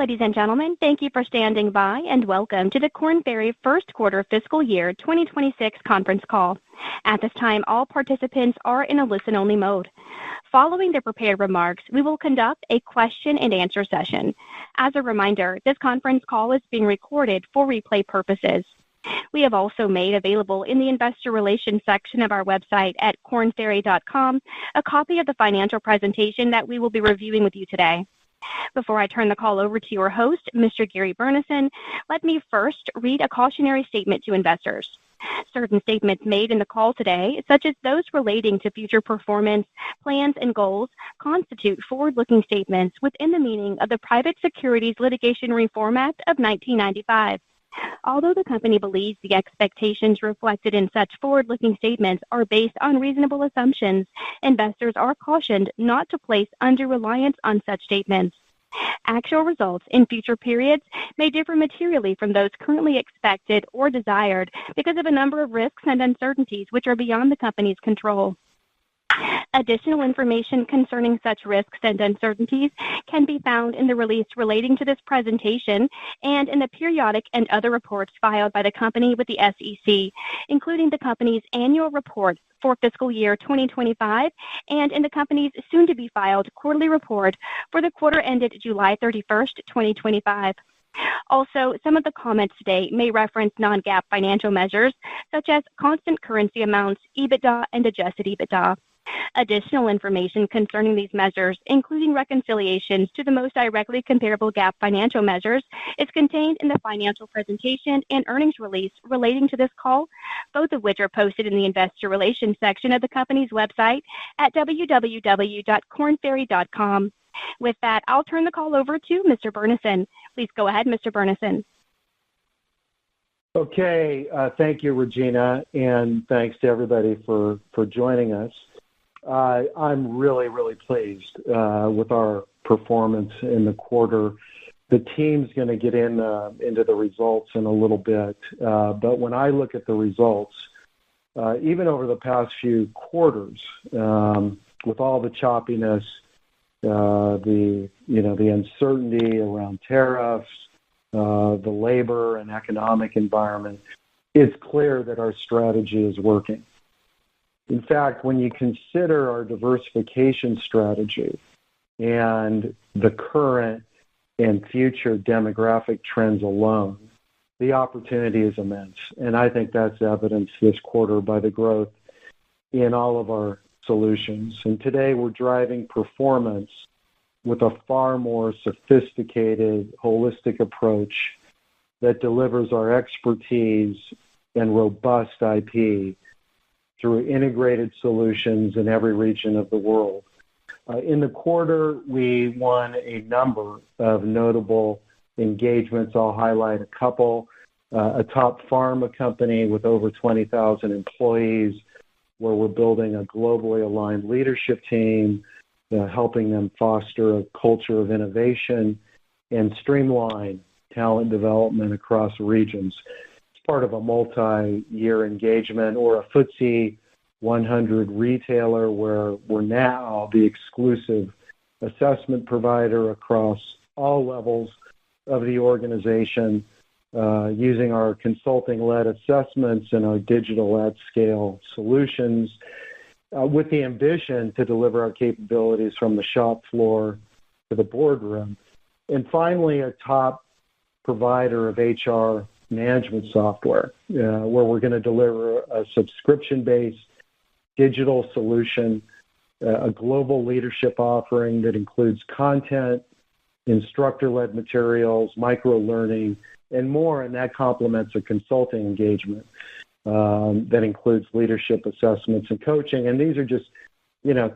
Ladies and gentlemen, thank you for standing by and welcome to the Korn Ferry First Quarter Fiscal Year 2026 conference call. At this time, all participants are in a listen-only mode. Following the prepared remarks, we will conduct a question-and-answer session. As a reminder, this conference call is being recorded for replay purposes. We have also made available in the investor relations section of our website at kornferry.com a copy of the financial presentation that we will be reviewing with you today. Before I turn the call over to your host, Mr. Gary Burnison, let me first read a cautionary statement to investors. Certain statements made in the call today, such as those relating to future performance, plans, and goals, constitute forward-looking statements within the meaning of the Private Securities Litigation Reform Act of 1995. Although the company believes the expectations reflected in such forward-looking statements are based on reasonable assumptions, investors are cautioned not to place undue reliance on such statements. Actual results in future periods may differ materially from those currently expected or desired because of a number of risks and uncertainties which are beyond the company's control. Additional information concerning such risks and uncertainties can be found in the release relating to this presentation and in the periodic and other reports filed by the company with the SEC, including the company's annual report for fiscal year 2025 and in the company's soon-to-be filed quarterly report for the quarter ended July 31st, 2025. Also, some of the comments today may reference non-GAAP financial measures such as constant currency amounts, EBITDA, and adjusted EBITDA. Additional information concerning these measures, including reconciliations to the most directly comparable GAAP financial measures, is contained in the financial presentation and earnings release relating to this call, both of which are posted in the investor relations section of the company's website at www.kornferry.com. With that, I'll turn the call over to Mr. Burnison. Please go ahead, Mr. Burnison. Okay, thank you, Regina, and thanks to everybody for joining us. I'm really pleased with our performance in the quarter. The team's going to get into the results in a little bit, but when I look at the results, even over the past few quarters, with all the choppiness, the uncertainty around tariffs, the labor and economic environment, it's clear that our strategy is working. In fact, when you consider our diversification strategy and the current and future demographic trends alone, the opportunity is immense. And I think that's evidenced this quarter by the growth in all of our solutions. And today we're driving performance with a far more sophisticated, holistic approach that delivers our expertise and robust IP through integrated solutions in every region of the world. In the quarter, we won a number of notable engagements. I'll highlight a couple. A top pharma company with over 20,000 employees, where we're building a globally aligned leadership team, helping them foster a culture of innovation and streamline talent development across regions. Part of a multi-year engagement, or a FTSE 100 retailer where we're now the exclusive assessment provider across all levels of the organization, using our consulting-led assessments and our digital at-scale solutions, with the ambition to deliver our capabilities from the shop floor to the boardroom. And finally, a top provider of HR management software, where we're going to deliver a subscription-based digital solution, a global leadership offering that includes content, instructor-led materials, micro-learning, and more, and that complements a consulting engagement that includes leadership assessments and coaching. And these are just,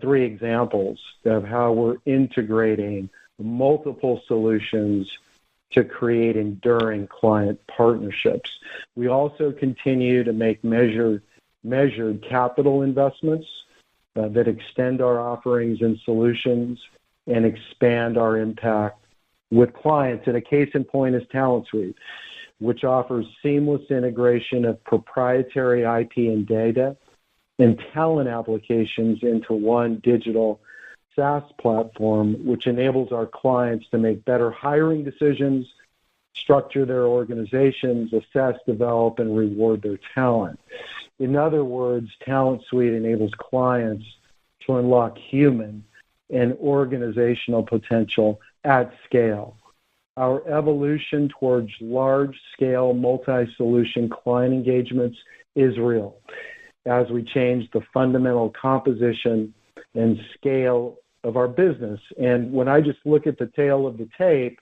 three examples of how we're integrating multiple solutions to create enduring client partnerships. We also continue to make measured capital investments that extend our offerings and solutions and expand our impact with clients. And a case in point is Talent Suite, which offers seamless integration of proprietary IP and data and talent applications into one digital SaaS platform, which enables our clients to make better hiring decisions, structure their organizations, assess, develop, and reward their talent. In other words, Talent Suite enables clients to unlock human and organizational potential at scale. Our evolution towards large-scale, multi-solution client engagements is real as we change the fundamental composition and scale of our business. And when I just look at the tail of the tape,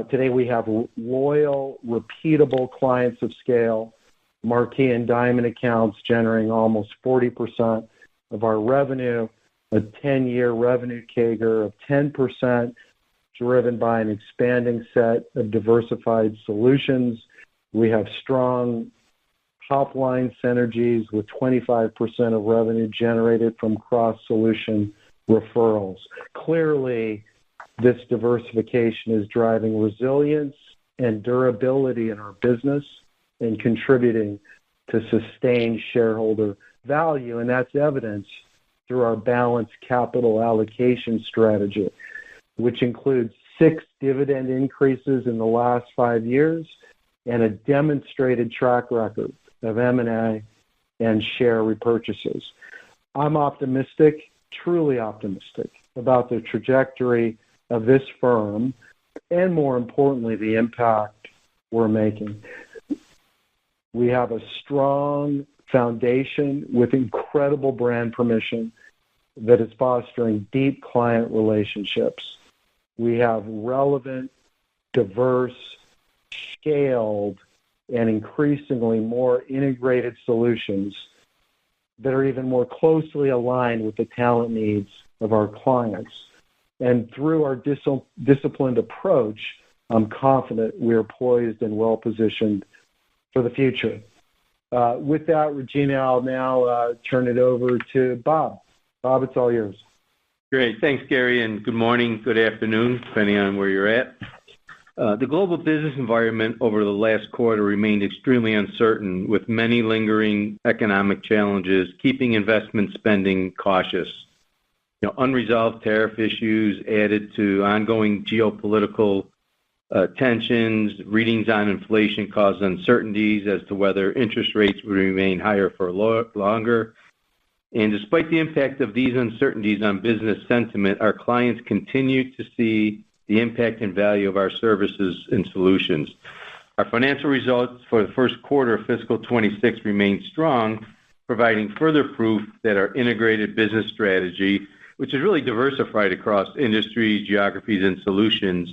today we have loyal, repeatable clients of scale, marquee and diamond accounts generating almost 40% of our revenue, a 10-year revenue CAGR of 10%, driven by an expanding set of diversified solutions. We have strong top-line synergies with 25% of revenue generated from cross-solution referrals. Clearly, this diversification is driving resilience and durability in our business and contributing to sustained shareholder value, and that's evidenced through our balanced capital allocation strategy, which includes 6 dividend increases in the last 5 years and a demonstrated track record of M&A and share repurchases. I'm optimistic, truly optimistic, about the trajectory of this firm and, more importantly, the impact we're making. We have a strong foundation with incredible brand permission that is fostering deep client relationships. We have relevant, diverse, scaled, and increasingly more integrated solutions that are even more closely aligned with the talent needs of our clients. And through our disciplined approach, I'm confident we are poised and well-positioned for the future. With that, Regina, I'll now turn it over to Bob. Bob, it's all yours. Great. Thanks, Gary, and good morning, good afternoon, depending on where you're at. The global business environment over the last quarter remained extremely uncertain, with many lingering economic challenges keeping investment spending cautious. Unresolved tariff issues added to ongoing geopolitical tensions. Readings on inflation caused uncertainties as to whether interest rates would remain higher for longer. And despite the impact of these uncertainties on business sentiment, our clients continue to see the impact and value of our services and solutions. Our financial results for the first quarter of fiscal 26 remain strong, providing further proof that our integrated business strategy, which is really diversified across industries, geographies, and solutions,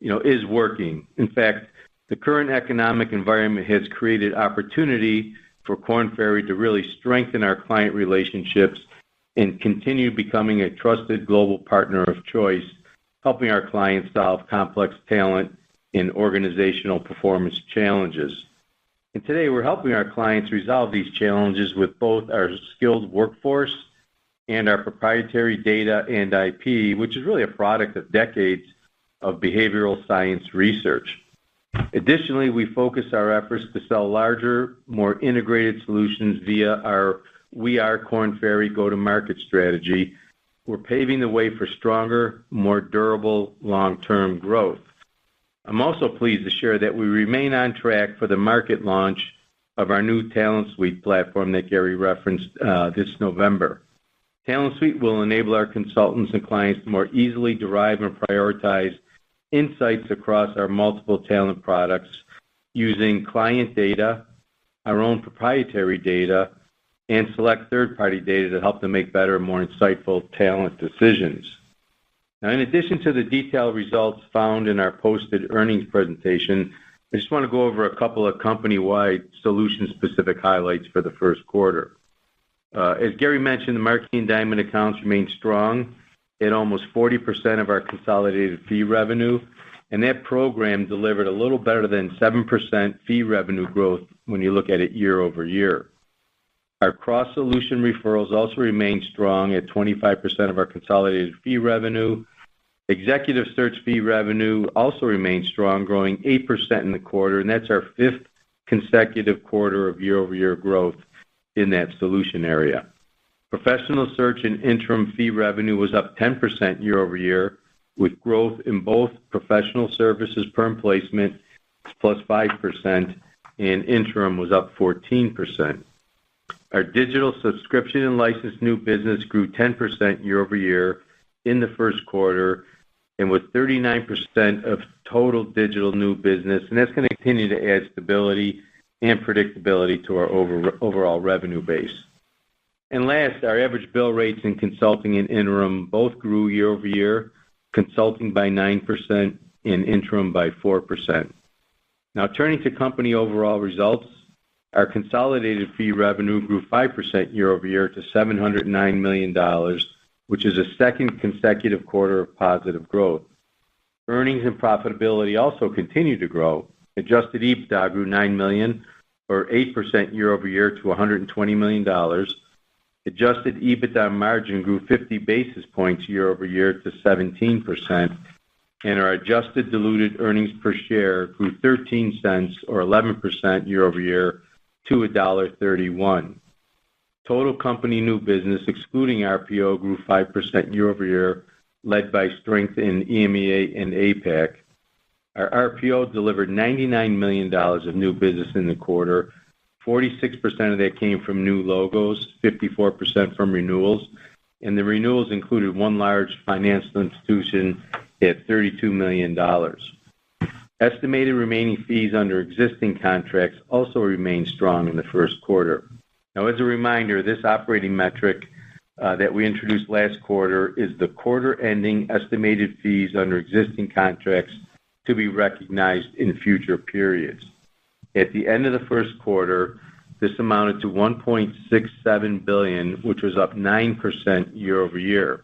is working. In fact, the current economic environment has created opportunity for Korn Ferry to really strengthen our client relationships and continue becoming a trusted global partner of choice, helping our clients solve complex talent and organizational performance challenges. And today, we're helping our clients resolve these challenges with both our skilled workforce and our proprietary data and IP, which is really a product of decades of behavioral science research. Additionally, we focus our efforts to sell larger, more integrated solutions via our We Are Korn Ferry go-to-market strategy. We're paving the way for stronger, more durable, long-term growth. I'm also pleased to share that we remain on track for the market launch of our new Talent Suite platform that Gary referenced this November. Talent Suite will enable our consultants and clients to more easily derive and prioritize insights across our multiple talent products using client data, our own proprietary data, and select third-party data to help them make better, more insightful talent decisions. Now, in addition to the detailed results found in our posted earnings presentation, I just want to go over a couple of company-wide solution-specific highlights for the first quarter. As Gary mentioned, the marquee and diamond accounts remain strong at almost 40% of our consolidated fee revenue, and that program delivered a little better than 7% fee revenue growth when you look at it year over year. Our cross-solution referrals also remain strong at 25% of our consolidated fee revenue. Executive search fee revenue also remains strong, growing 8% in the quarter, and that's our 5th consecutive quarter of year-over-year growth in that solution area. Professional search and interim fee revenue was up 10% year-over-year, with growth in both professional services perm placement plus 5%, and interim was up 14%. Our digital subscription and licensed new business grew 10% year-over-year in the first quarter, and with 39% of total digital new business, and that's going to continue to add stability and predictability to our overall revenue base. And last, our average bill rates in consulting and interim both grew year-over-year, consulting by 9% and interim by 4%. Now, turning to company overall results, our consolidated fee revenue grew 5% year-over-year to $709 million, which is a second consecutive quarter of positive growth. Earnings and profitability also continued to grow. Adjusted EBITDA grew $9 million, or 8% year-over-year to $120 million. Adjusted EBITDA margin grew 50 basis points year-over-year to 17%, and our adjusted diluted earnings per share grew 13 cents, or 11% year-over-year, to $1.31. Total company new business, excluding RPO, grew 5% year-over-year, led by strength in EMEA and APAC. Our RPO delivered $99 million of new business in the quarter. 46% of that came from new logos, 54% from renewals, and the renewals included one large financial institution at $32 million. Estimated remaining fees under existing contracts also remained strong in the first quarter. Now, as a reminder, this operating metric that we introduced last quarter is the quarter-ending estimated fees under existing contracts to be recognized in future periods. At the end of the first quarter, this amounted to $1.67 billion, which was up 9% year-over-year.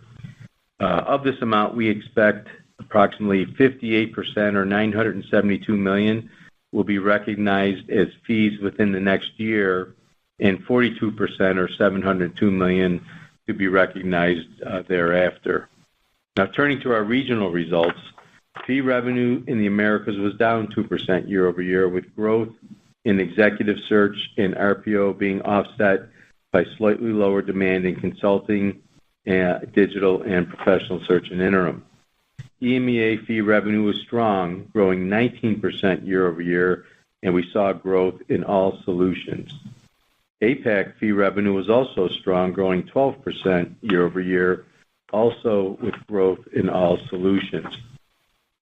Of this amount, we expect approximately 58%, or $972 million, will be recognized as fees within the next year, and 42%, or $702 million, to be recognized thereafter. Now, turning to our regional results, fee revenue in the Americas was down 2% year-over-year, with growth in executive search and RPO being offset by slightly lower demand in consulting, digital, and professional search and interim. EMEA fee revenue was strong, growing 19% year-over-year, and we saw growth in all solutions. APAC fee revenue was also strong, growing 12% year-over-year, also with growth in all solutions.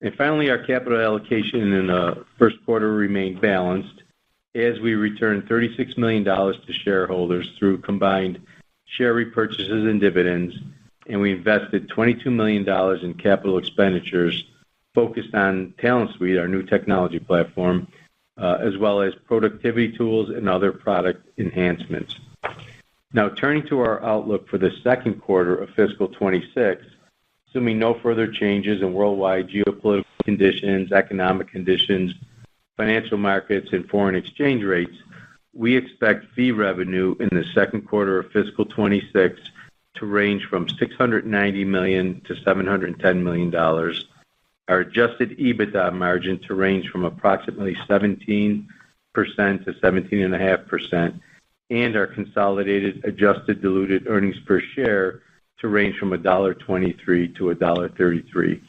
And finally, our capital allocation in the first quarter remained balanced as we returned $36 million to shareholders through combined share repurchases and dividends, and we invested $22 million in capital expenditures focused on Talent Suite, our new technology platform, as well as productivity tools and other product enhancements. Now, turning to our outlook for the second quarter of fiscal 26, assuming no further changes in worldwide geopolitical conditions, economic conditions, financial markets, and foreign exchange rates, we expect fee revenue in the second quarter of fiscal 26 to range from $690 million to $710 million, our adjusted EBITDA margin to range from approximately 17% to 17.5%, and our consolidated adjusted diluted earnings per share to range from $1.23 to $1.33.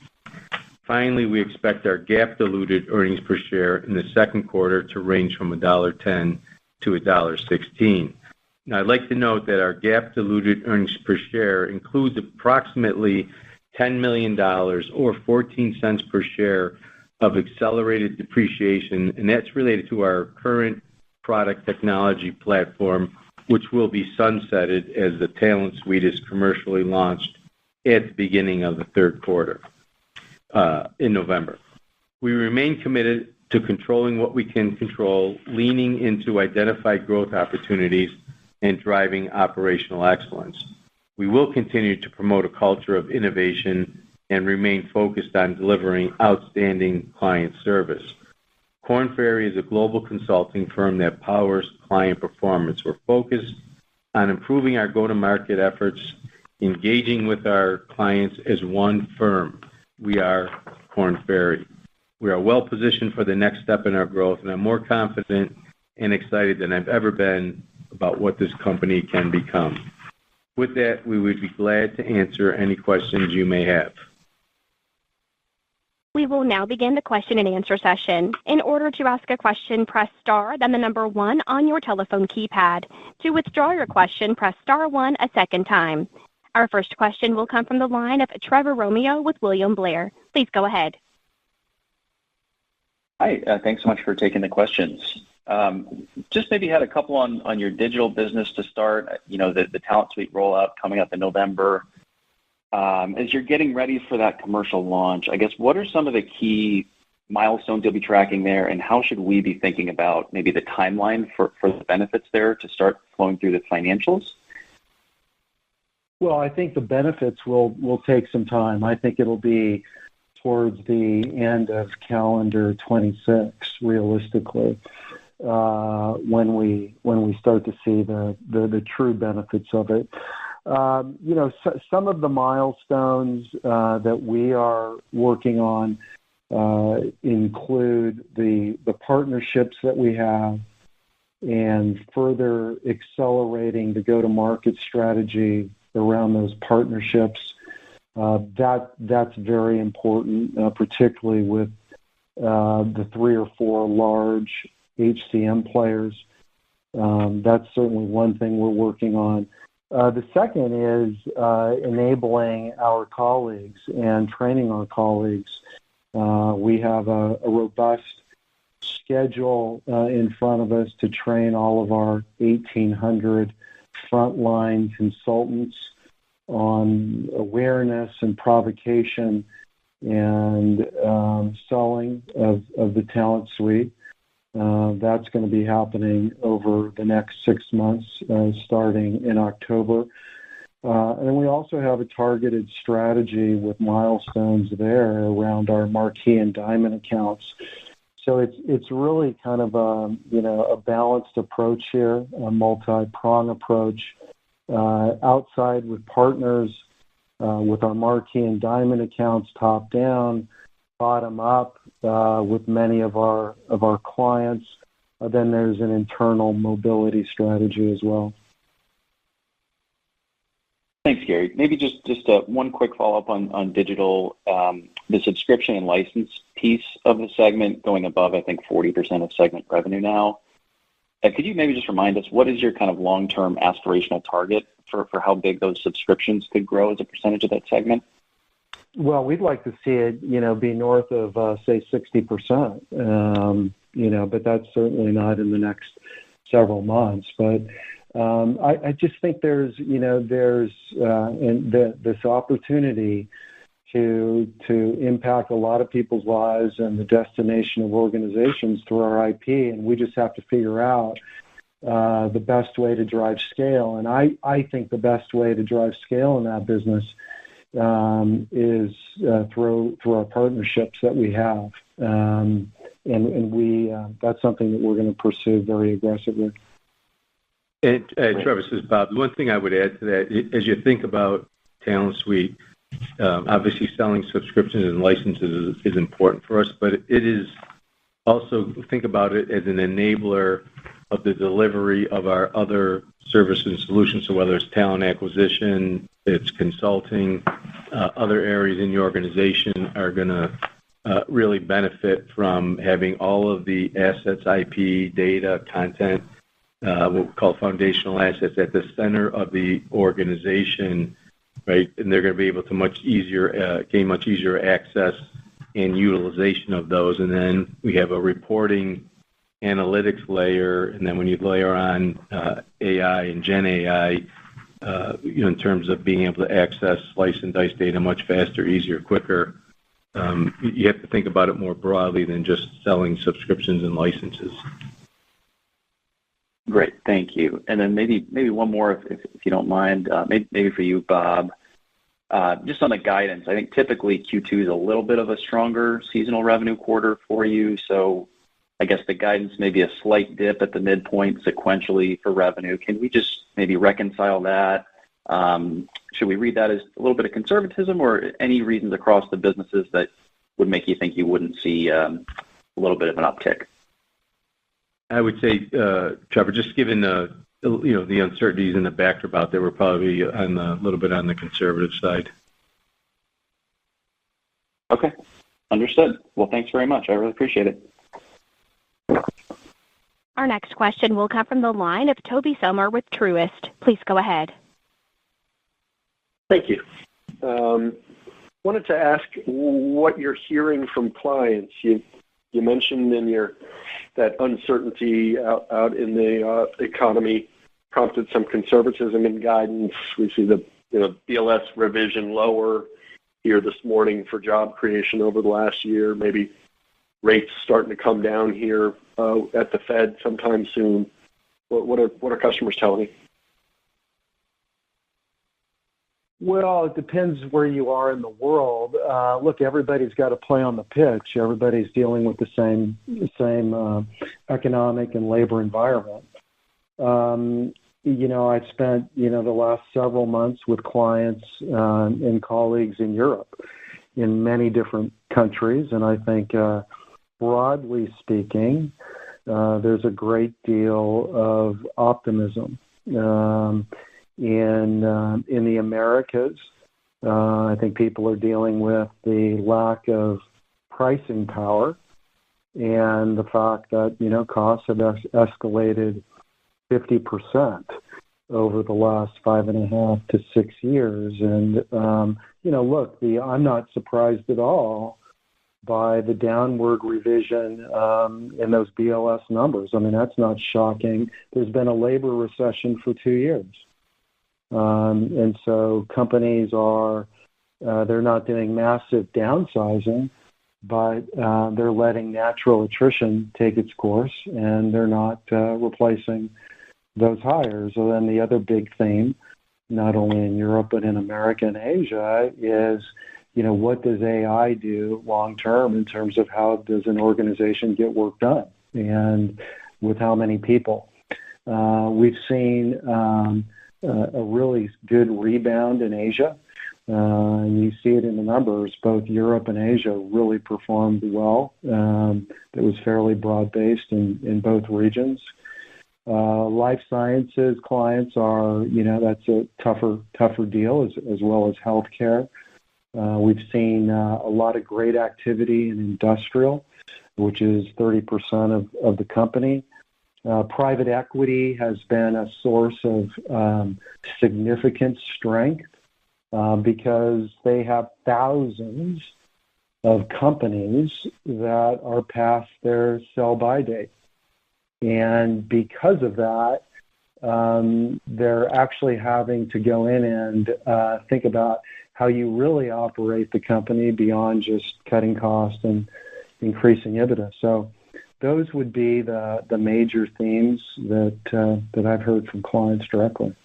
Finally, we expect our GAAP diluted earnings per share in the second quarter to range from $1.10 to $1.16. Now, I'd like to note that our GAAP diluted earnings per share includes approximately $10 million, or 14 cents per share, of accelerated depreciation, and that's related to our current product technology platform, which will be sunsetted as the Talent Suite is commercially launched at the beginning of the third quarter in November. We remain committed to controlling what we can control, leaning into identified growth opportunities, and driving operational excellence. We will continue to promote a culture of innovation and remain focused on delivering outstanding client service. Korn Ferry is a global consulting firm that powers client performance. We're focused on improving our go-to-market efforts, engaging with our clients as one firm. We are Korn Ferry. We are well positioned for the next step in our growth, and I'm more confident and excited than I've ever been about what this company can become. With that, we would be glad to answer any questions you may have. We will now begin the question and answer session. In order to ask a question, press star, then the number 1 on your telephone keypad. To withdraw your question, press star 1 a second time. Our first question will come from the line of Trevor Romeo with William Blair. Please go ahead. Hi, thanks so much for taking the questions. Just maybe had a couple on your digital business to start. You know, the Talent Suite rollout coming up in November. As you're getting ready for that commercial launch, I guess what are some of the key milestones you'll be tracking there, and how should we be thinking about maybe the timeline for the benefits there to start flowing through the financials? Well, I think the benefits will take some time. I think it'll be towards the end of calendar 26, realistically, when we start to see the true benefits of it. You know, some of the milestones that we are working on include the partnerships that we have and further accelerating the go-to-market strategy around those partnerships. That's very important, particularly with the 3 or 4 large HCM players. That's certainly one thing we're working on. The second is enabling our colleagues and training our colleagues. We have a robust schedule in front of us to train all of our 1,800 frontline consultants on awareness and provocation and selling of the Talent Suite. That's going to be happening over the next 6 months, starting in October. And we also have a targeted strategy with milestones there around our marquee and diamond accounts. So it's really kind of a balanced approach here, a multi-prong approach, outside with partners, with our marquee and diamond accounts top down, bottom up with many of our clients. Then there's an internal mobility strategy as well. Thanks, Gary. Maybe just one quick follow-up on digital, the subscription and license piece of the segment going above, I think, 40% of segment revenue now. Could you maybe just remind us, what is your kind of long-term aspirational target for how big those subscriptions could grow as a percentage of that segment? Well, we'd like to see it, be north of, say, 60%, but that's certainly not in the next several months. But I just think there's this opportunity to impact a lot of people's lives and the destination of organizations through our IP, and we just have to figure out the best way to drive scale. And I think the best way to drive scale in that business is through our partnerships that we have, and we that's something that we're going to pursue very aggressively. And Trevor, this is Bob. One thing I would add to that, as you think about Talent Suite, obviously selling subscriptions and licenses is important for us, but it is also, think about it as an enabler of the delivery of our other services and solutions. So whether it's talent acquisition, it's consulting, other areas in your organization are going to really benefit from having all of the assets, IP, data, content, what we call foundational assets at the center of the organization, right? And they're going to be able to gain much easier access and utilization of those. And then we have a reporting analytics layer, and then when you layer on AI and Gen AI, in terms of being able to access slice and dice data much faster, easier, quicker, you have to think about it more broadly than just selling subscriptions and licenses. Great, thank you. And then maybe one more, if you don't mind, maybe for you, Bob. Just on the guidance, I think typically Q2 is a little bit of a stronger seasonal revenue quarter for you. So I guess the guidance may be a slight dip at the midpoint sequentially for revenue. Can we just maybe reconcile that? Should we read that as a little bit of conservatism, or any reasons across the businesses that would make you think you wouldn't see a little bit of an uptick? I would say, Trevor, just given the the uncertainties in the backdrop out there, we're probably on a little bit on the conservative side. Okay, understood. Well, thanks very much. I really appreciate it. Our next question will come from the line of Toby Sommer with Truist. Please go ahead. Thank you. Wanted to ask what you're hearing from clients. You mentioned in that uncertainty out in the economy prompted some conservatism in guidance. We see the BLS revision lower here this morning for job creation over the last year. Maybe rates starting to come down here at the Fed sometime soon. What are customers telling you? Well, it depends where you are in the world. Look, everybody's got to play on the pitch. Everybody's dealing with the same economic and labor environment. I've spent the last several months with clients and colleagues in Europe, in many different countries, and I think broadly speaking, there's a great deal of optimism. In the Americas, I think people are dealing with the lack of pricing power and the fact that, costs have escalated 50% over the last 5.5 to 6 years. And, look, I'm not surprised at all by the downward revision in those BLS numbers. I mean, that's not shocking. There's been a labor recession for 2 years. And so companies they're not doing massive downsizing, but they're letting natural attrition take its course, and they're not replacing those hires. So then the other big theme, not only in Europe but in America and Asia, is, what does AI do long term in terms of how does an organization get work done, and with how many people? We've seen a really good rebound in Asia. And you see it in the numbers. Both Europe and Asia really performed well. It was fairly broad-based in both regions. Life sciences clients are, that's a tougher deal, as well as healthcare. We've seen a lot of great activity in industrial, which is 30% of the company. Private equity has been a source of significant strength because they have thousands of companies that are past their sell-by date. And because of that, they're actually having to go in and think about how you really operate the company beyond just cutting costs and increasing EBITDA. So those would be the major themes that I've heard from clients directly.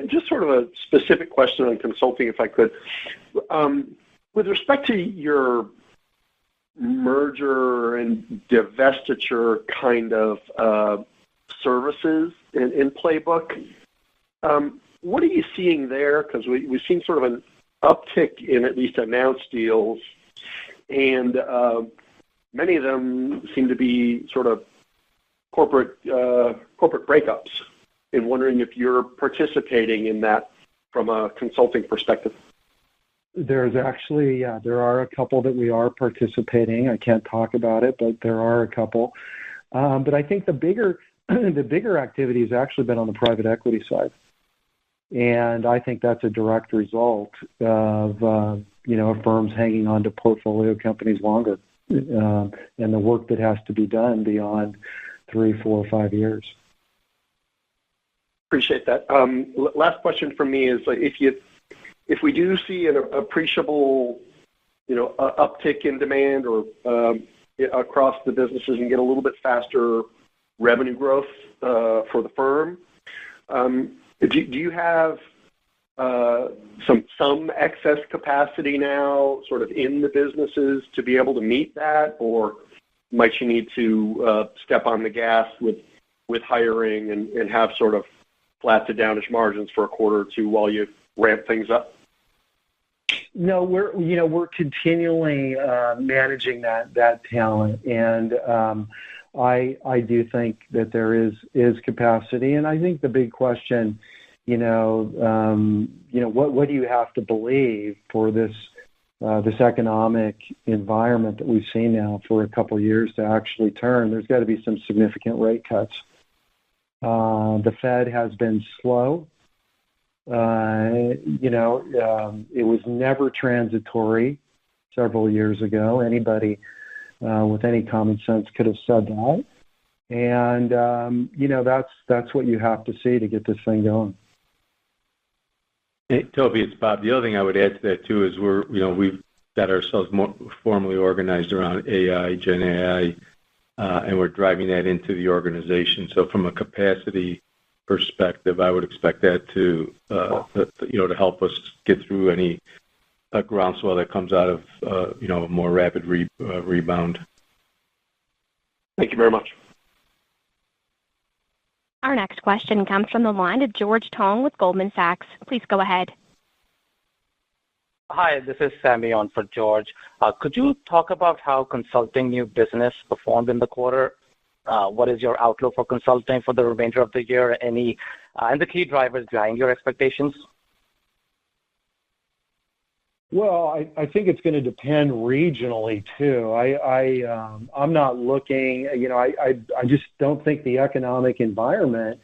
Just sort of a specific question on consulting, if I could. With respect to your merger and divestiture kind of services in Playbook, what are you seeing there? Because we've seen sort of an uptick in at least announced deals, and many of them seem to be sort of corporate breakups. And wondering if you're participating in that from a consulting perspective. There's actually, there are a couple that we are participating. I can't talk about it, but there are a couple. But I think the bigger activity has actually been on the private equity side. And I think that's a direct result of, firms hanging on to portfolio companies longer and the work that has to be done beyond 3, 4, 5 years. Appreciate that. Last question from me is, if we do see an appreciable, uptick in demand or across the businesses and get a little bit faster revenue growth for the firm, do you have some excess capacity now, sort of in the businesses to be able to meet that, or might you need to step on the gas with hiring and have sort of flat to downish margins for a quarter or two while you ramp things up? No, we're continually managing that talent, and I do think that there is capacity, and I think the big question, what do you have to believe for this economic environment that we've seen now for a couple of years to actually turn? There's got to be some significant rate cuts. The Fed has been slow. It was never transitory several years ago. Anybody with any common sense could have said that. And, that's what you have to see to get this thing going. Hey, Toby, it's Bob. The other thing I would add to that, too, is we've got ourselves more formally organized around AI, Gen AI, and we're driving that into the organization. So from a capacity perspective, I would expect that to help us get through any groundswell that comes out of, a more rapid rebound. Thank you very much. Our next question comes from the line of George Tong with Goldman Sachs. Please go ahead. Hi, this is Sammy on for George. Could you talk about how consulting new business performed in the quarter? What is your outlook for consulting for the remainder of the year? And the key drivers behind your expectations? Well, I think it's going to depend regionally too. I'm not looking. I just don't think the economic environment,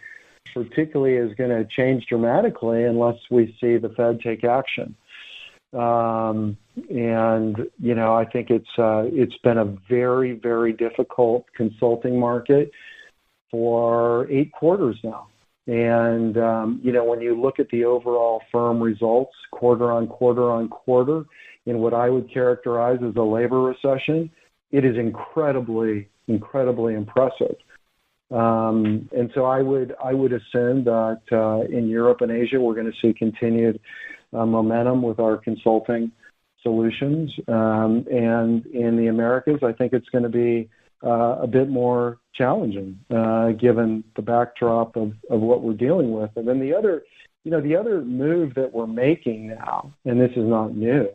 particularly, is going to change dramatically unless we see the Fed take action. I think it's been a very, very difficult consulting market for 8 quarters now. And, when you look at the overall firm results quarter on quarter in what I would characterize as a labor recession, it is incredibly, incredibly impressive. And so I would assume that in Europe and Asia, we're going to see continued momentum with our consulting solutions. And in the Americas, I think it's going to be a bit more challenging given the backdrop of what we're dealing with. And then the other move that we're making now, and this is not new,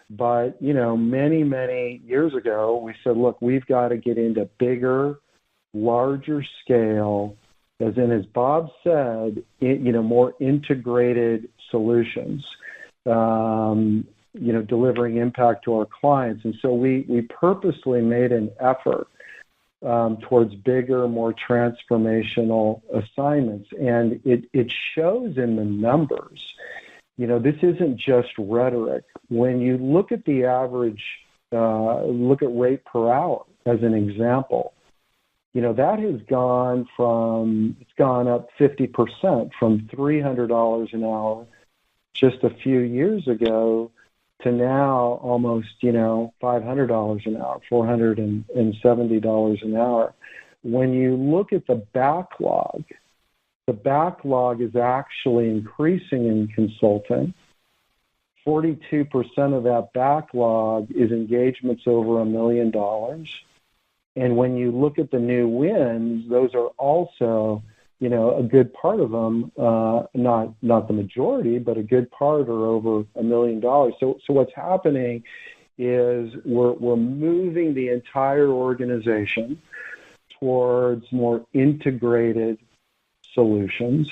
but many, many years ago, we said, look, we've got to get into bigger, larger scale, as Bob said, more integrated solutions, delivering impact to our clients. And so we purposely made an effort towards bigger, more transformational assignments. And it shows in the numbers. This isn't just rhetoric. When you look at the average, look at rate per hour as an example, that has gone up 50% from $300 an hour just a few years ago to now almost, $500 an hour, $470 an hour. When you look at the backlog is actually increasing in consulting. 42% of that backlog is engagements over $1 million. And when you look at the new wins, those are also, a good part of them, not the majority, but a good part are over $1 million. So what's happening is we're moving the entire organization towards more integrated solutions.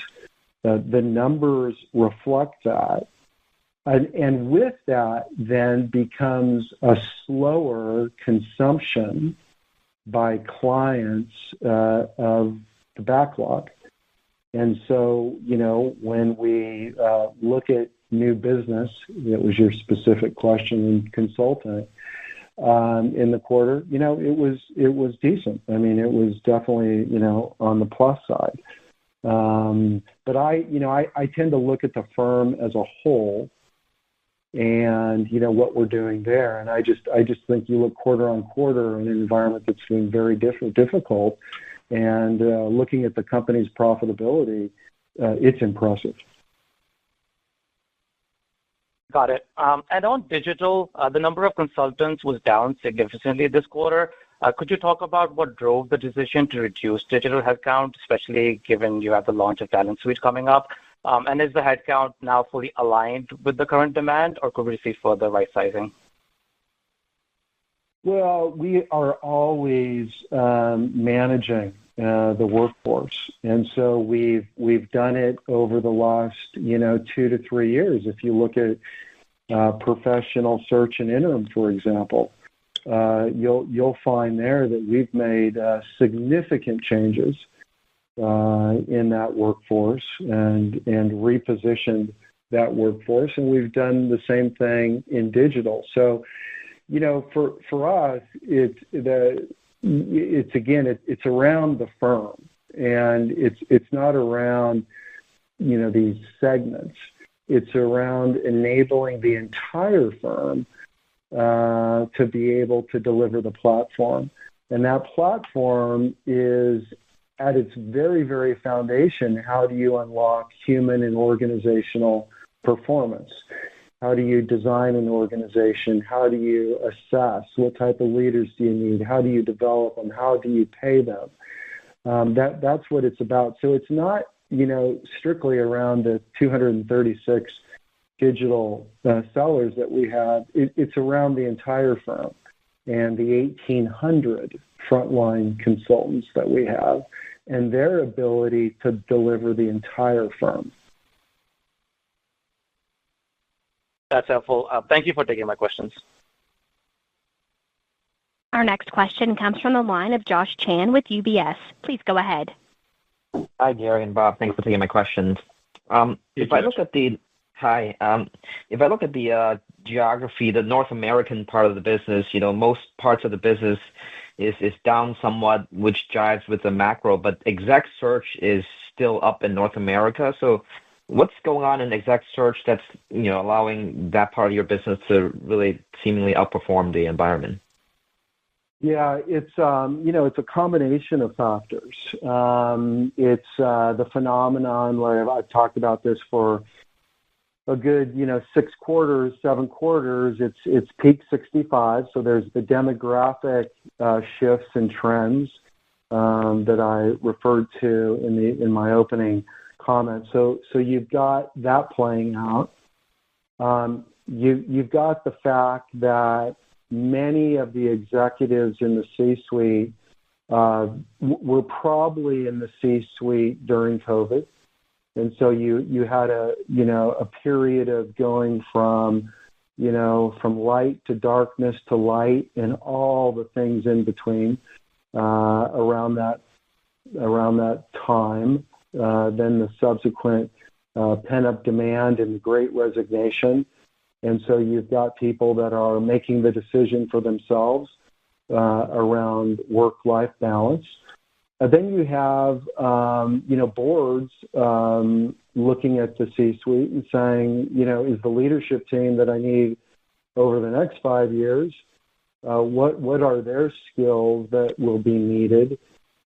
The numbers reflect that. And with that then becomes a slower consumption by clients of the backlog. And so, when we look at new business, that was your specific question in consulting, in the quarter, it was decent. I mean, it was definitely, on the plus side. But I tend to look at the firm as a whole and, what we're doing there. And I just think you look quarter on quarter in an environment that's been very difficult, and looking at the company's profitability, it's impressive. Got it. And on digital, the number of consultants was down significantly this quarter. Could you talk about what drove the decision to reduce digital headcount, especially given you have the launch of Talent Suite coming up? And is the headcount now fully aligned with the current demand, or could we see further right sizing? Well, we are always managing the workforce, and so we've done it over the last 2 to 3 years. If you look at professional search and interim, for example, you'll find there that we've made significant changes in that workforce and repositioned that workforce, and we've done the same thing in digital. So, for us, it's around the firm, and it's not around these segments. It's around enabling the entire firm to be able to deliver the platform, and that platform is at its very, very foundation. How do you unlock human and organizational performance? How do you design an organization? How do you assess? What type of leaders do you need? How do you develop them? How do you pay them? That's what it's about. So it's not, strictly around the 236 digital sellers that we have. It's around the entire firm and the 1,800 frontline consultants that we have and their ability to deliver the entire firm. That's helpful. Thank you for taking my questions. Our next question comes from the line of Josh Chan with UBS. Please go ahead. Hi, Gary and Bob. Thanks for taking my questions. If I look at the geography, the North American part of the business, most parts of the business is down somewhat, which jives with the macro, but exec search is still up in North America. So what's going on in exec search that's, allowing that part of your business to really seemingly outperform the environment? Yeah, it's a combination of factors. It's the phenomenon where I've talked about this for a good 6 quarters, 7 quarters. It's peak 65. So there's the demographic shifts and trends that I referred to in my opening comments. So you've got that playing out. You've got the fact that many of the executives in the C-suite were probably in the C-suite during COVID. And so you had a period of going from light to darkness to light and all the things in between around that time. Then the subsequent pent-up demand and the Great Resignation. And so you've got people that are making the decision for themselves around work-life balance. Then you have, boards looking at the C-suite and saying, is the leadership team that I need over the next 5 years, what are their skills that will be needed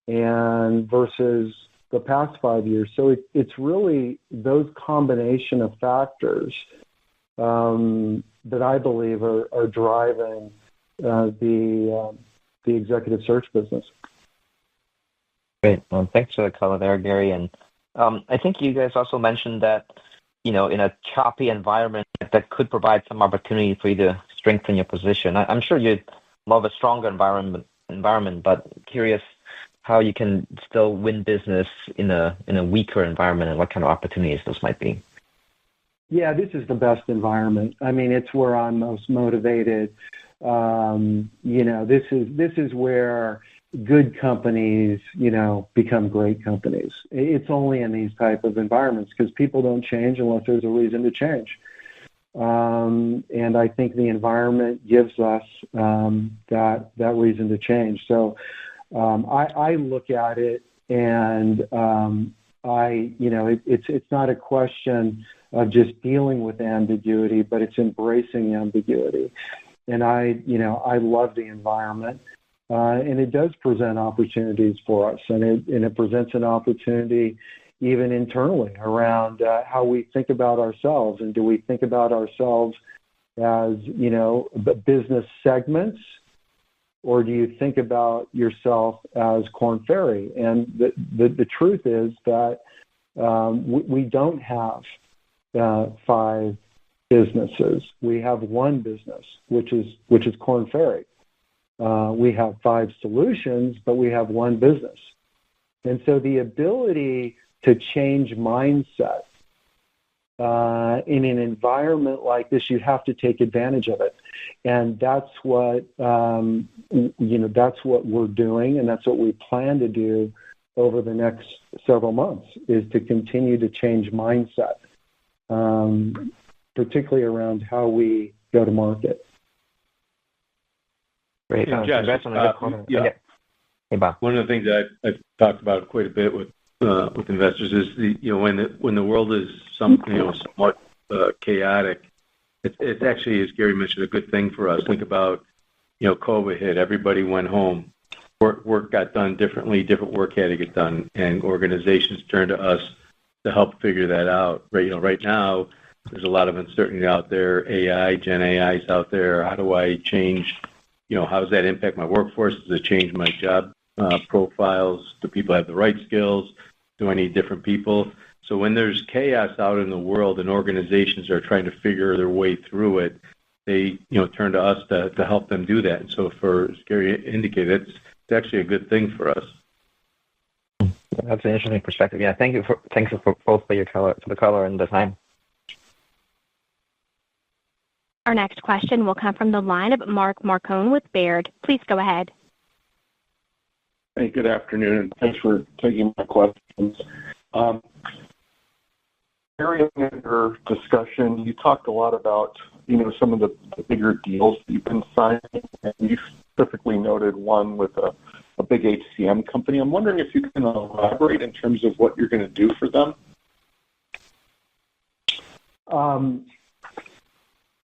and versus the past 5 years. So it's really those combination of factors that I believe are driving the executive search business. Great. Well, thanks for the color there, Gary. And I think you guys also mentioned that, in a choppy environment, that could provide some opportunity for you to strengthen your position. I'm sure you'd love a stronger environment, but curious how you can still win business in a weaker environment and what kind of opportunities those might be. Yeah, this is the best environment. I mean, it's where I'm most motivated. This is where good companies, become great companies. It's only in these type of environments because people don't change unless there's a reason to change. And I think the environment gives us that reason to change. So I look at it and it's not a question of just dealing with ambiguity, but it's embracing ambiguity. And I love the environment. And it does present opportunities for us, and it presents an opportunity even internally around how we think about ourselves. And do we think about ourselves as, business segments, or do you think about yourself as Korn Ferry? And the truth is that we don't have 5 businesses. We have one business, which is Korn Ferry. we have 5 solutions, but we have one business. And so the ability to change mindset in an environment like this, you have to take advantage of it. And that's what, that's what we're doing, and that's what we plan to do over the next several months, is to continue to change mindset, particularly around how we go to market. Great. Congrats on a good quarter. Yeah. Hey, Bob. One of the things that I've talked about quite a bit with investors is when the world is somewhat chaotic, it's actually, as Gary mentioned, a good thing for us. Think about COVID hit, everybody went home, work got done differently, different work had to get done, and organizations turned to us to help figure that out. Right now there's a lot of uncertainty out there. Gen AI is out there. How do I change? How does that impact my workforce? Does it change my job profiles? Do people have the right skills? Do I need different people? So when there's chaos out in the world and organizations are trying to figure their way through it, they turn to us to help them do that. And so, as Gary indicated, it's actually a good thing for us. That's an interesting perspective. Yeah, thank you for both for the color and the time. Our next question will come from the line of Mark Marcone with Baird. Please go ahead. Hey, good afternoon, and thanks for taking my questions. Gary, in your discussion, you talked a lot about some of the bigger deals that you've been signing, and you specifically noted one with a big HCM company. I'm wondering if you can elaborate in terms of what you're going to do for them. I'm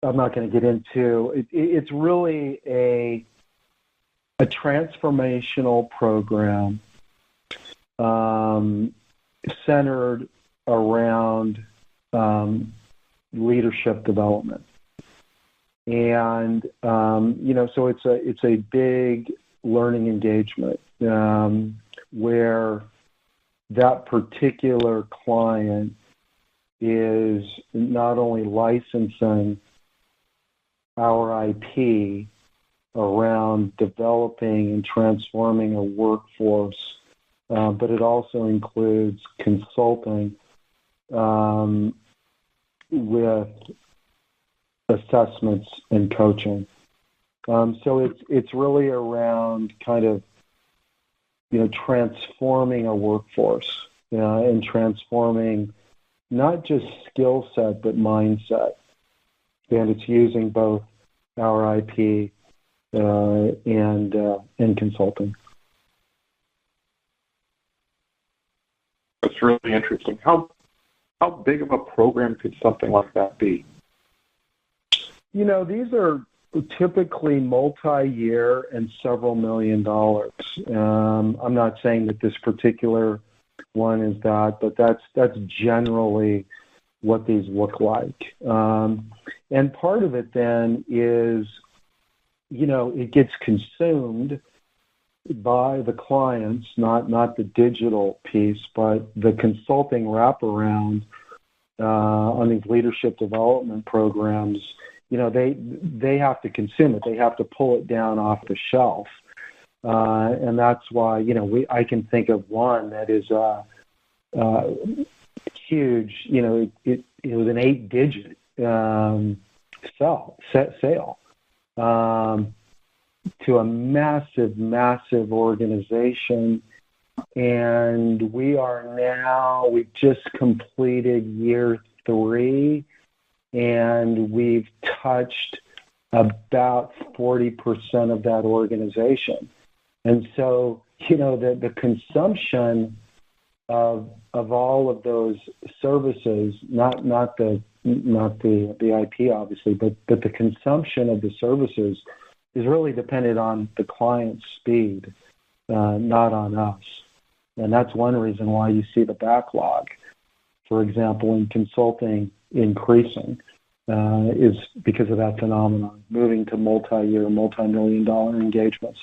not going to get into it. It's really a transformational program centered around leadership development, and so it's a big learning engagement where that particular client is not only licensing our IP around developing and transforming a workforce, but it also includes consulting with assessments and coaching. So it's really around kind of transforming a workforce and transforming not just skill set but mindset, and it's using both our IP and consulting. That's really interesting. How big of a program could something like that be? These are typically multi-year and several $1 million. I'm not saying that this particular one is that, but that's generally what these look like. And part of it then is, it gets consumed by the clients, not the digital piece, but the consulting wraparound on these leadership development programs. They have to consume it. They have to pull it down off the shelf, and that's why I can think of one that is huge. It was an 8-digit sale to a massive organization, and we've just completed year 3, and we've touched about 40% of that organization. And so, the consumption of all of those services, not the IP obviously, but the consumption of the services is really dependent on the client's speed, not on us. And that's one reason why you see the backlog, for example, in consulting increasing, is because of that phenomenon, moving to multi-year, multi-million-dollar engagements.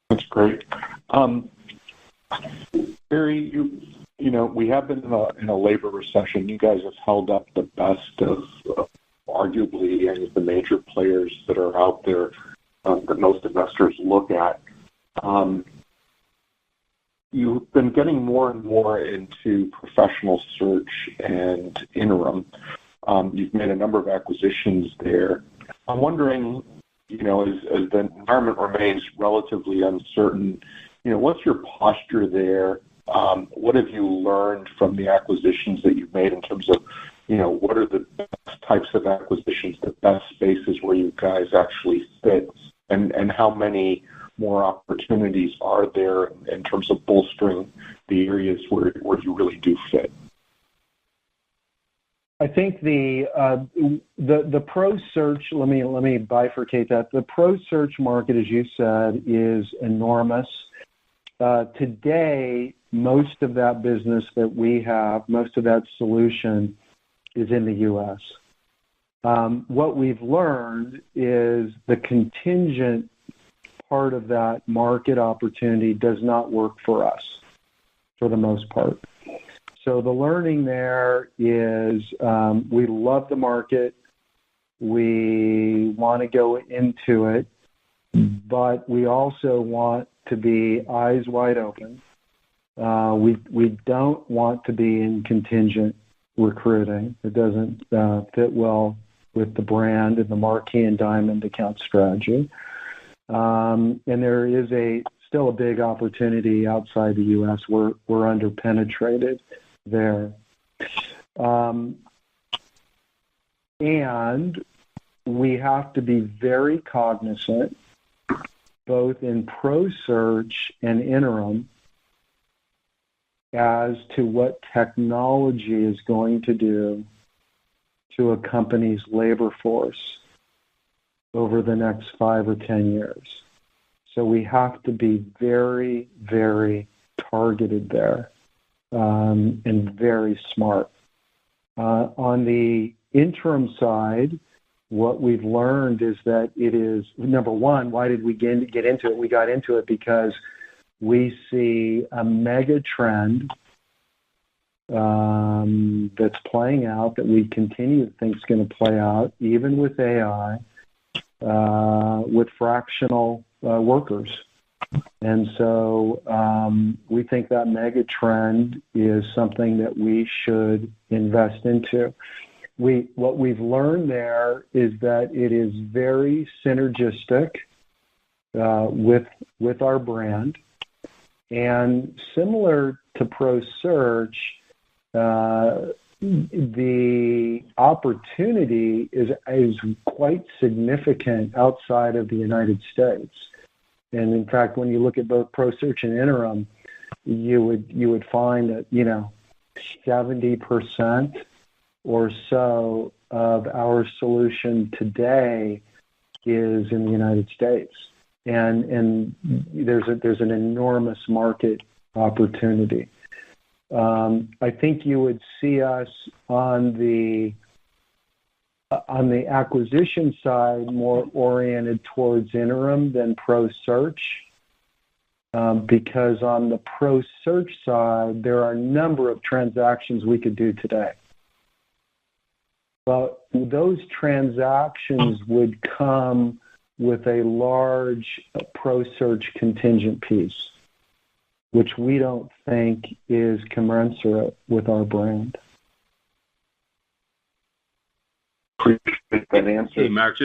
That's great. Barry, we have been in a labor recession. You guys have held up the best of arguably any of the major players that are out there that most investors look at. You've been getting more and more into professional search and interim. You've made a number of acquisitions there. I'm wondering, as the environment remains relatively uncertain, what's your posture there? What have you learned from the acquisitions that you've made in terms of, what are the best types of acquisitions, the best spaces where you guys actually fit, and how many more opportunities are there in terms of bolstering the areas where you really do fit? I think the pro search. Let me bifurcate that. The pro search market, as you said, is enormous. Today, most of that business that we have, most of that solution, is in the U.S. What we've learned is the contingent part of that market opportunity does not work for us, for the most part. So the learning there is we love the market, we want to go into it, but we also want to be eyes wide open. We don't want to be in contingent recruiting. It doesn't fit well with the brand and the marquee and diamond account strategy. And there is still a big opportunity outside the U.S. We're underpenetrated there. And we have to be very cognizant, both in pro search and interim, as to what technology is going to do to a company's labor force over the next 5 or 10 years. So we have to be very, very targeted there and very smart. On the interim side, what we've learned is that it is, number one, why did we get into it? We got into it because we see a mega trend that's playing out, that we continue to think is going to play out, even with AI, with fractional workers. And so we think that mega trend is something that we should invest into. What we've learned there is that it is very synergistic with our brand. And similar to Pro Search, the opportunity is quite significant outside of the United States. And in fact, when you look at both Pro Search and interim, you would find that 70% or so of our solution today is in the United States, and there's an enormous market opportunity. I think you would see us on the acquisition side more oriented towards interim than pro search, because on the pro search side there are a number of transactions we could do today. But those transactions would come with a large pro search contingent piece, which we don't think is commensurate with our brand. Appreciate that answer. Hey, Mark,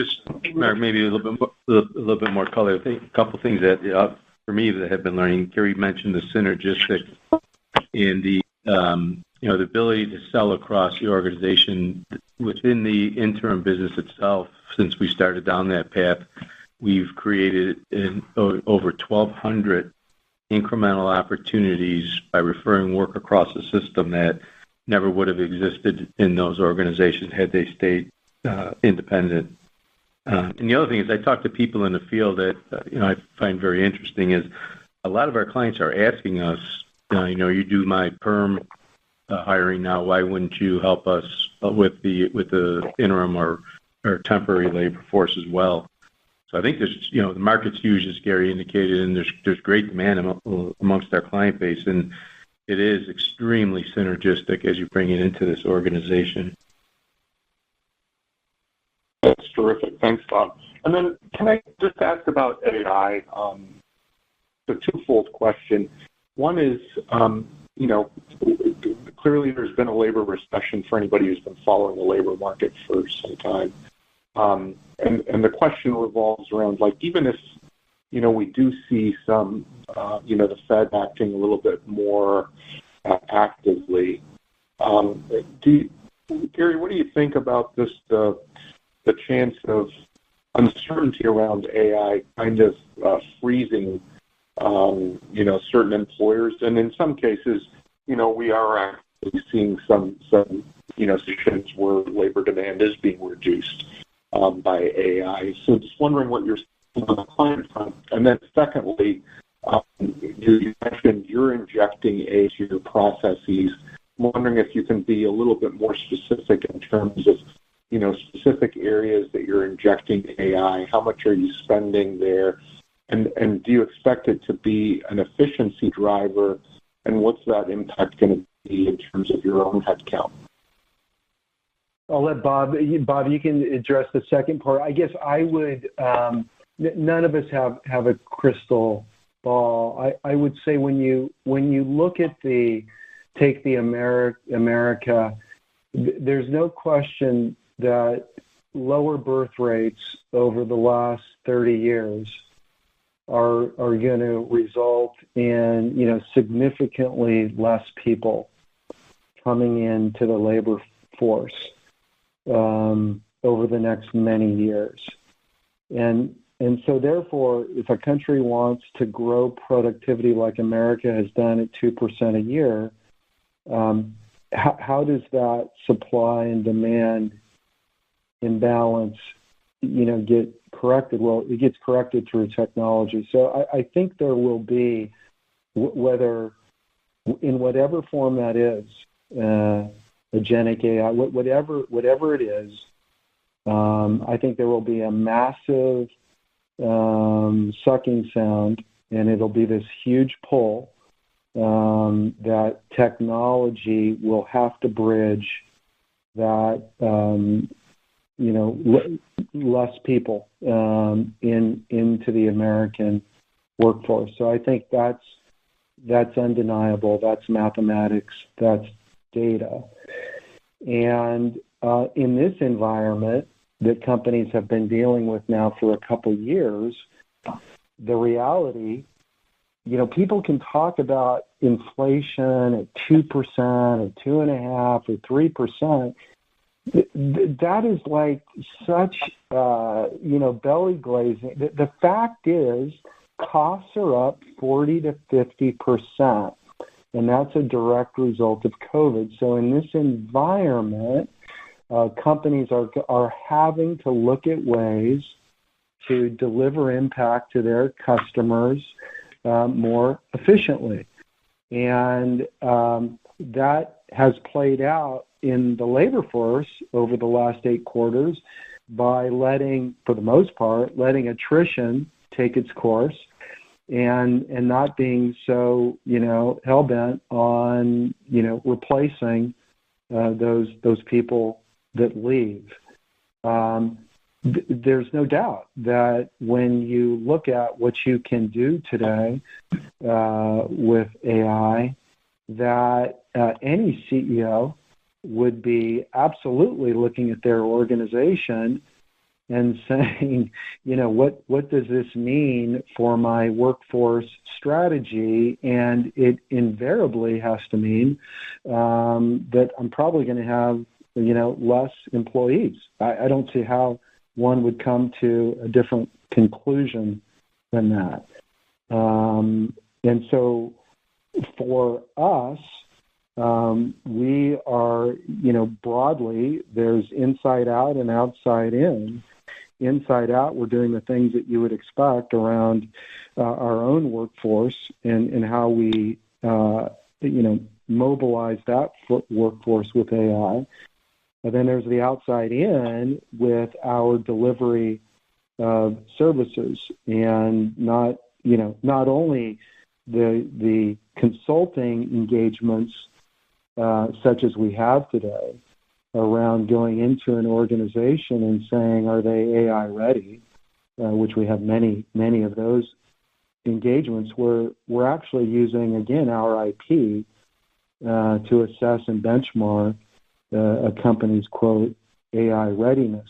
maybe a little bit more color. I think a couple things that for me that have been learning. Gary mentioned the synergistic and the the ability to sell across the organization within the interim business itself. Since we started down that path, we've created over 1,200 incremental opportunities by referring work across the system that never would have existed in those organizations had they stayed independent. And the other thing is, I talk to people in the field that I find very interesting is a lot of our clients are asking us, you do my perm hiring now, why wouldn't you help us with the interim or temporary labor force as well? So I think there's the market's huge, as Gary indicated, and there's great demand amongst our client base, and it is extremely synergistic as you bring it into this organization. Terrific. Thanks, Bob. And then can I just ask about AI? The twofold question. One is, clearly there's been a labor recession for anybody who's been following the labor market for some time. And the question revolves around, like, even if, we do see some, the Fed acting a little bit more actively, Gary, what do you think about this, the chance of uncertainty around AI kind of freezing, certain employers? And in some cases, we are actually seeing some situations where labor demand is being reduced by AI. So just wondering what you're seeing on the client front. And then secondly, you mentioned you're injecting AI into your processes. I'm wondering if you can be a little bit more specific in terms of, specific areas that you're injecting AI. How much are you spending there? And do you expect it to be an efficiency driver? And what's that impact going to be in terms of your own headcount? I'll let Bob, you can address the second part. I guess I would, none of us have a crystal ball. I would say when you look at take the America, there's no question that lower birth rates over the last 30 years are going to result in, significantly less people coming into the labor force over the next many years. And so therefore, if a country wants to grow productivity like America has done at 2% a year, how does that supply and demand imbalance, get corrected? Well, it gets corrected through technology. So I think there will be, whether in whatever form that is, agentic AI, whatever it is, I think there will be a massive sucking sound, and it'll be this huge pull that technology will have to bridge that, less people into the American workforce. So I think that's undeniable. That's mathematics. That's data. And in this environment that companies have been dealing with now for a couple years, the reality, people can talk about inflation at 2% or 2.5% or 3%. That is like such, belly glazing. The fact is, costs are up 40 to 50%, and that's a direct result of COVID. So in this environment, companies are having to look at ways to deliver impact to their customers more efficiently. And that has played out in the labor force over the last 8 quarters by for the most part, letting attrition take its course and not being so, hell-bent on, replacing those people that leave. There's no doubt that when you look at what you can do today with AI, that any CEO would be absolutely looking at their organization and saying, what does this mean for my workforce strategy? And it invariably has to mean that I'm probably going to have, less employees. I don't see how one would come to a different conclusion than that. And so for us, we are, broadly, there's inside out and outside in. Inside out, we're doing the things that you would expect around our own workforce and how we, mobilize that workforce with AI. And then there's the outside in with our delivery of services, and not only the consulting engagements such as we have today, around going into an organization and saying, are they AI ready, which we have many of those engagements where we're actually using, again, our IP to assess and benchmark a company's, quote, AI readiness.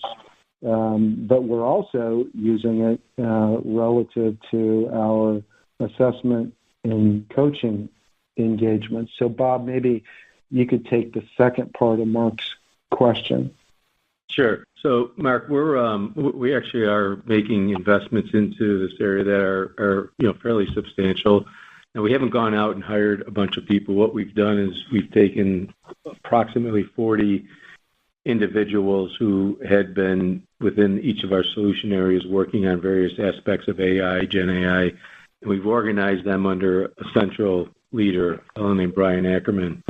But we're also using it relative to our assessment and coaching engagements. So, Bob, maybe you could take the second part of Mark's question. Sure. So, Mark, we actually are making investments into this area that are fairly substantial. And we haven't gone out and hired a bunch of people. What we've done is we've taken approximately 40 individuals who had been within each of our solution areas working on various aspects of AI, Gen AI, and we've organized them under a central leader, a fellow named Brian Ackerman.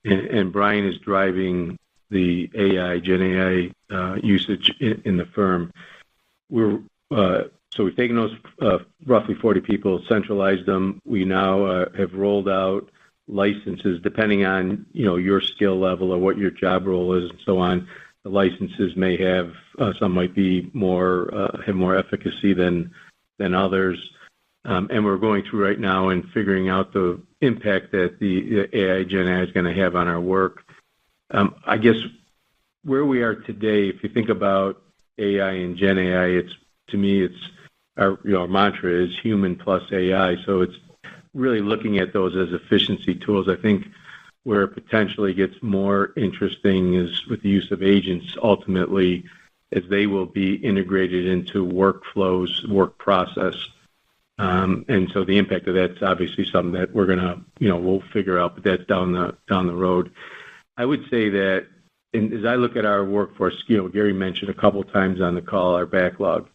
And Brian is driving the AI, Gen AI usage in the firm. So we've taken those roughly 40 people, centralized them. We now have rolled out licenses depending on your skill level or what your job role is and so on. The licenses may have some might be have more efficacy than others. And we're going through right now and figuring out the impact that the AI Gen AI is going to have on our work. I guess where we are today, if you think about AI and Gen AI, to me it's our mantra is human plus AI. So it's really looking at those as efficiency tools. I think where it potentially gets more interesting is with the use of agents ultimately, as they will be integrated into workflows, work process. And so the impact of that's obviously something that we're gonna, we'll figure out, but that's down the road. I would say that, and as I look at our workforce, Gary mentioned a couple times on the call our backlog,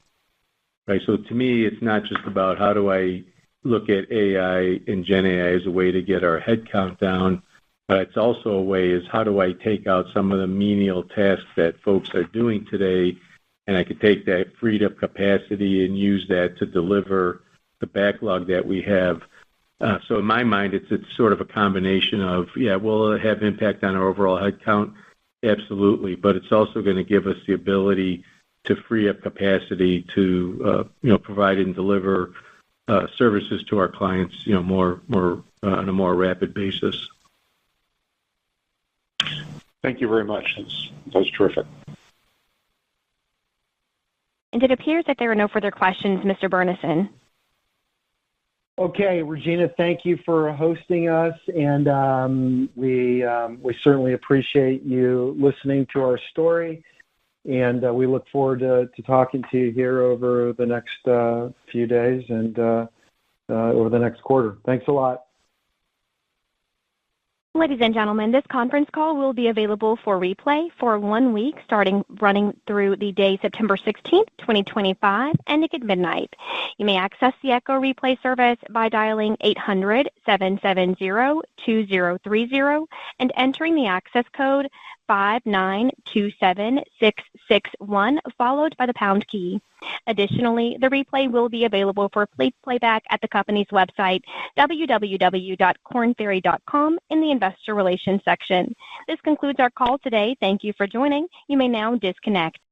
right? So to me, it's not just about how do I look at AI and Gen AI as a way to get our headcount down, but it's also a way is how do I take out some of the menial tasks that folks are doing today, and I could take that freed up capacity and use that to deliver the backlog that we have. So in my mind, it's sort of a combination of, will it have impact on our overall headcount? Absolutely. But it's also going to give us the ability to free up capacity to, provide and deliver services to our clients, more on a more rapid basis. Thank you very much. That's terrific. And it appears that there are no further questions, Mr. Burnison. Okay, Regina, thank you for hosting us, and we certainly appreciate you listening to our story, and we look forward to talking to you here over the next few days and over the next quarter. Thanks a lot. Ladies and gentlemen, this conference call will be available for replay for 1 week, running through the day September 16th, 2025, ending at midnight. You may access the Echo replay service by dialing 800-770-2030 and entering the access code 5927661, followed by the pound key. Additionally, the replay will be available for playback at the company's website, www.kornferry.com, in the Investor Relations section. This concludes our call today. Thank you for joining. You may now disconnect.